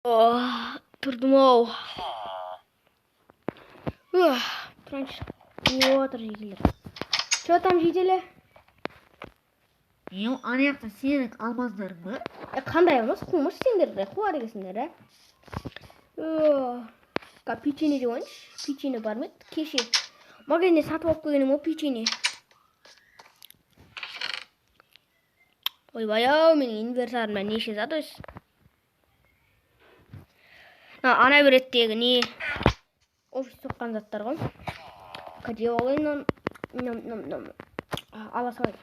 Тұрдым-ау. Тұраншы. Не отыр жеделер. Что там жеделі? Ана жақта сенің алмаздарың ба? Қандай алмаз? Қумыш сендерді. Қуар екесіңдер, печенье де ойыншы. Печенье бар ма? Кеше. Магазинде сатып алып қойғаным о печенье. Ойбай-ау, менің инверсарымда неше зат өз. Ана береттегі не? Офис соққан заттар ғой. Кәде олайынан ала салайын.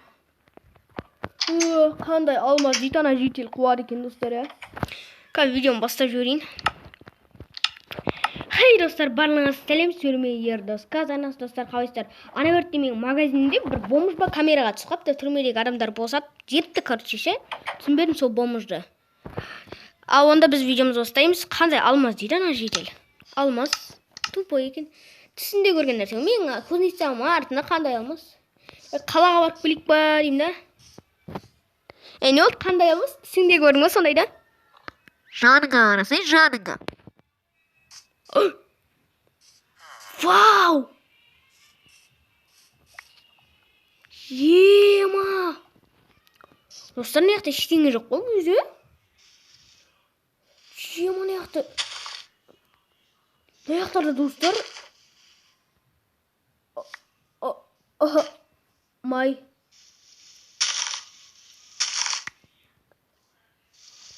Қандай алмаз житана жител қуар екен достар. Қазір видеоны бастап жіберейін. Хей достар, барлығыңыз сәлем, сүрмейер дос. Қазанас достар, қалайсыздар? Ана бертте менің магазинде бір бомж ба камераға түсіп қапты. Түрмедегі адамдар босап, жетті короче ше. Түсінбедім сол бомжды. Ал онда біз видеомызды бастаймыз. Қандай алмаз дейді ана жедел. Алмаз тупой екен. Түсінде көрген нәрсе. Менің кузнецам артында қандай алмаз? Қалаға барып білік па деймін да. Не болды қандай алмаз? Түсінде көрдің ба сондай да? Жаныңа қарасай, жаныңа. Вау! Ема! Достар, не яқты ештеңе жоқ қой өзі? Ема, не яқты? Не яқтарды достар? Май.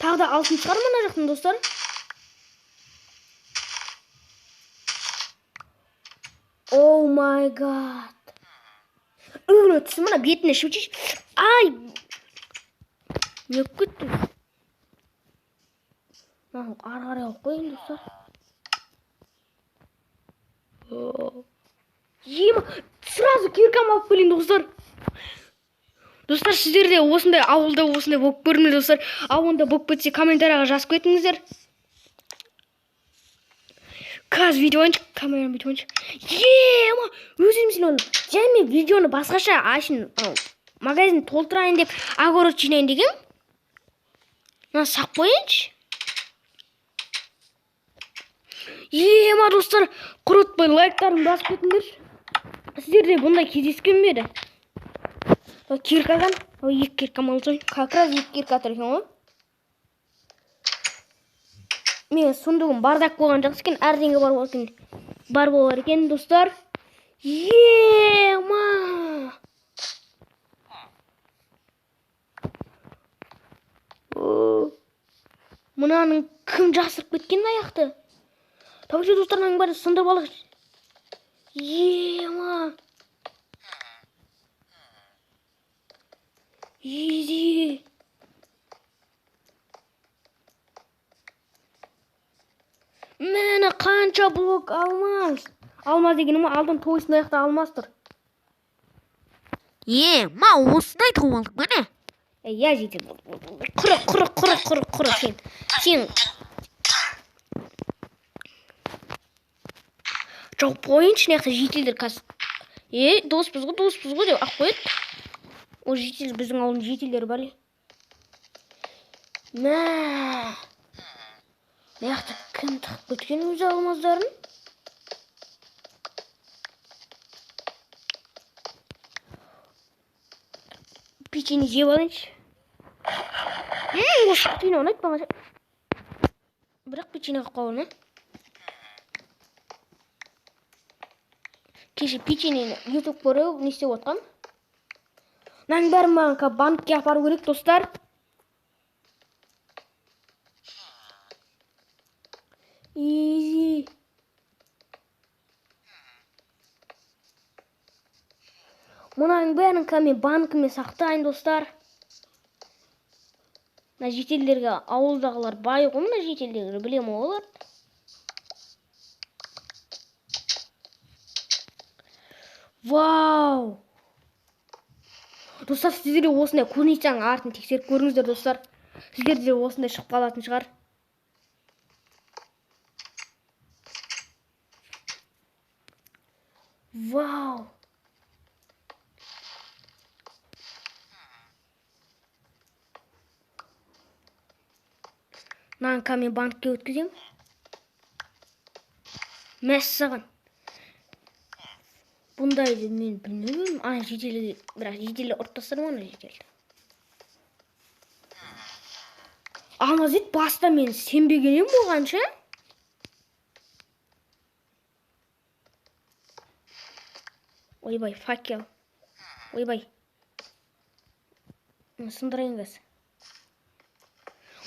Тағы да алтын шығар мына жақтың достар? О май гад. Түсі мұна бетіне шөтеш. Ай! Не көтті? Ары-қарай алып қойын достар. Ема! Сразу киркам алып келейін достар. Достар, сіздерде осындай ауылда осындай болып көрінді достар. Ауылда болып кетсе комментарияға жазып кетіңіздер. Қазір видеоны камераны видеоны. Ема! Өзім сен оны. Және мен видеоны басқаша ашын магазин толтырайын деп огород жинайын деген. Мына сақ қойыншы. Ема достар, құрытпай лайктарын басып кетіңдер. Сіздерде бұндай кездескен бе еді? Киркадан, екі киркам алып, как раз екі кирка тұр екен ғой. Мен сундығым бардақ болған жақсы екен, әрдеңе бар болар екен достар. Ема! Мұнаның кім жасырып кеткен аяқты? Таушы достарының бәрі сындырып алып. Ема! Изи! Мені қанша блок алмаз? Алмаз дегенім алдын тойсын аяқта алмаз тұр. Ма осындай тауып алдық па не? Я жейтін. Құры. Сен. Жауып қойыншы неқті жетелдер қас. Доспыз ғой деп ақ қойды. О жетел біздің ауылдың жетелдері бәле. Мә. Неқті кім тақып кеткен өзі алмаздарын? Печенье жеп алайыншы. Осы печенье ұнайды маған. Бірақ печенье қауырны. Кеше печеньені YouTube көріп не істеп отқан. Наның бәрін маған банкке апару керек достар. Изи. Мұнаның бәрін мен банкіме сақтайын достар. Мына жетелдерге ауылдағылар бай ғой, мына жетелдерге білем олар. Вау! Достар, сіздерде осындай кузнецаның артын тексеріп көріңіздер достар. Сіздерде осындай шығып қалатын шығар. Вау! Мынаның мен банкке өткізем. Мәссаған. Бұндайды мен білмеймін. Ана жеделі, бірақ жеделі ұрып тастадым ана жеделді. Алмаз ет баста мен сенбеген ем болғанша. Ойбай, факел. Ойбай. Сындырайын кәз.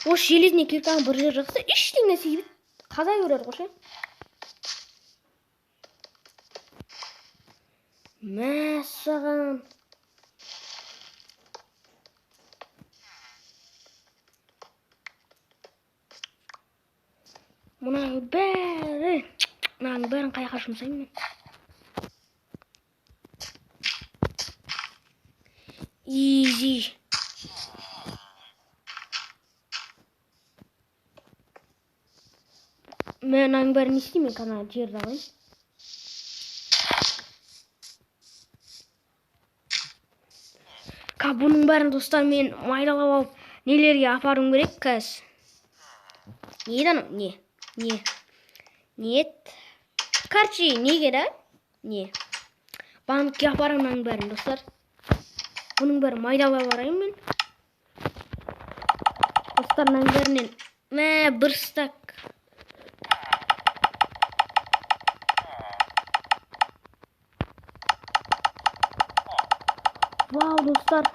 Ош железіне кирканың бір жер жақсы, ештеңе себеп қаза көреді қошы. Мәссаған. Мұнаның бәрін қаяққа жұмсаймын мен. Easy. Мен аның бәрін істеймін, кана жерді алайын. Бұның бәрін достар мен майдалап алып нелерге апарым керек кәз. Не? Нет. Короче, неге да? Не. Банкке апарым аның бәрін достар. Бұның бәрі майдалап барайын мен. Достар аның бәрінен бір стак. Вау, достар.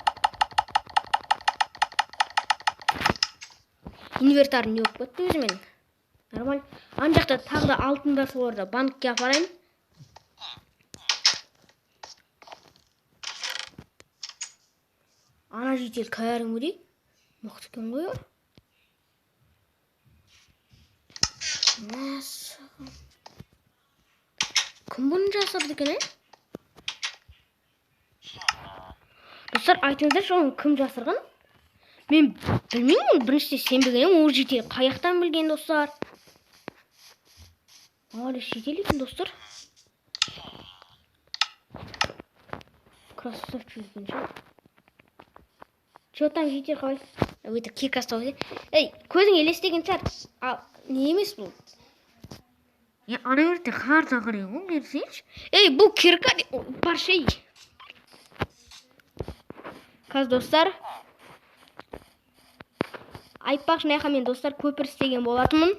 Инвертар не болып кетті өзімен. Нормально. Ан жақта тағы да алтында соларда банкке апарайын. Ана жетел кәріңгідей. Мықты екен ғой. Мәссаған. Кім бұны жасырды екен, Достар, айтыңыздар, соны кім жасырған? Мен білмеймін, біріншіде сенбегенім, ол жетел қаяқтан білген, достар. Әлі жетел екен, достар. Красавчик екен, Че там жетел қалай? Өйтіп кек астауыз. Көзің елестеген сәт. Не емес бұл? Ана өртте қар тақыры ғой, берсейші. Бұл кирка паршей. Каз достар. Айтпақшы наяқа мен достар көпір істеген болатымын.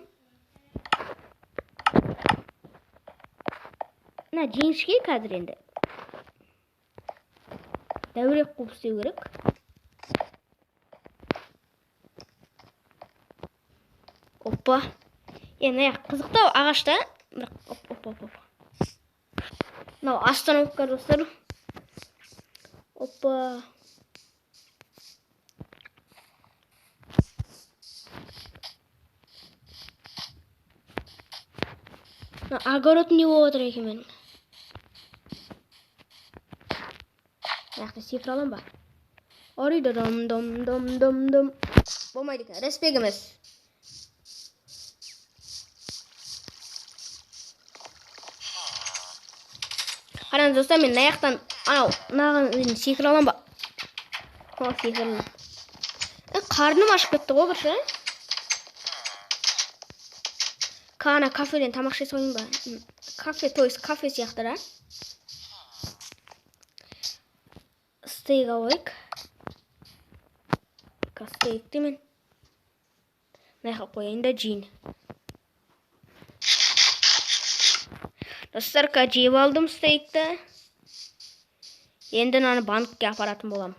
Мына жеңішке қазір енді. Дәурек қуып істеу керек. Оппа. Наяқ қызықтау ағашта. Оппа. Мынау остановка достар. Оппа. Огород не отыр екен мен. Яқты сифралам ба? Орыйды дом. Болмайды екен, респек емес. Қараңыз достар, мен наяқтан нағын сифралам ба? Сифралам. Қарным ашып кетті ғой бірші. Кана кафеден тамақ іше сойын ба? Кафе сияқты да. Стейк алайық. Стейкті мен. Наяқа қойайын да жейін. Достар, жеп алдым стейкті. Енді наны банкке апаратын болам.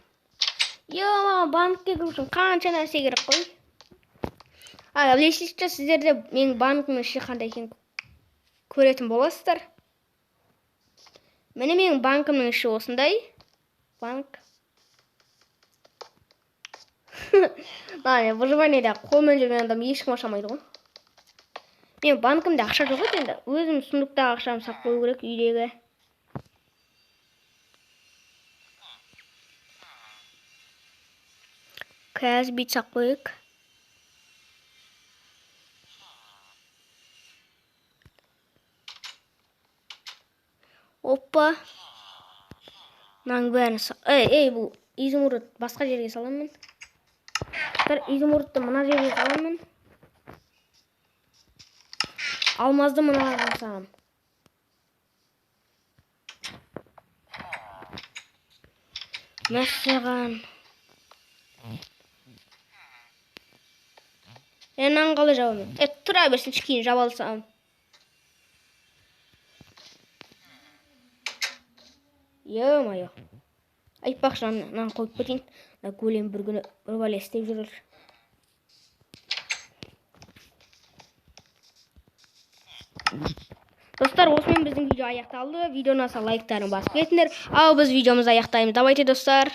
Банкке кірушін қанша нәрсе керек қой. Білесіздер, сіздерде менің банкымның іші қандай екен көретін боласыздар. Міне менің банкымның іші осындай. Банк. Выживаниеда қолмен жүрген адам ешкім ашамайды ғой. Мен банкымда ақша жоқ енді. Өзім сундуктағы ақшамды сақ қою керек үйдегі. Қазір бит сақ қойық. Оппа. Мынаның бәрін бұл изумруд басқа жерге саламын. Изумрудты мына жерге саламын. Алмазды мынаға қосамын. Мәссаған. Нан қалай жабамын? Тұра берсін, кейін жаба алсам. Ё-моё. Айтпақшы, нан қойып кетейін. Голем бір күні бір бәле істеп жүрер. Достар, осымен біздің видео аяқталды. Видеоны аса лайктарын басып кетіңдер. Ал біз видеомызды аяқтаймыз. Давайте, достар.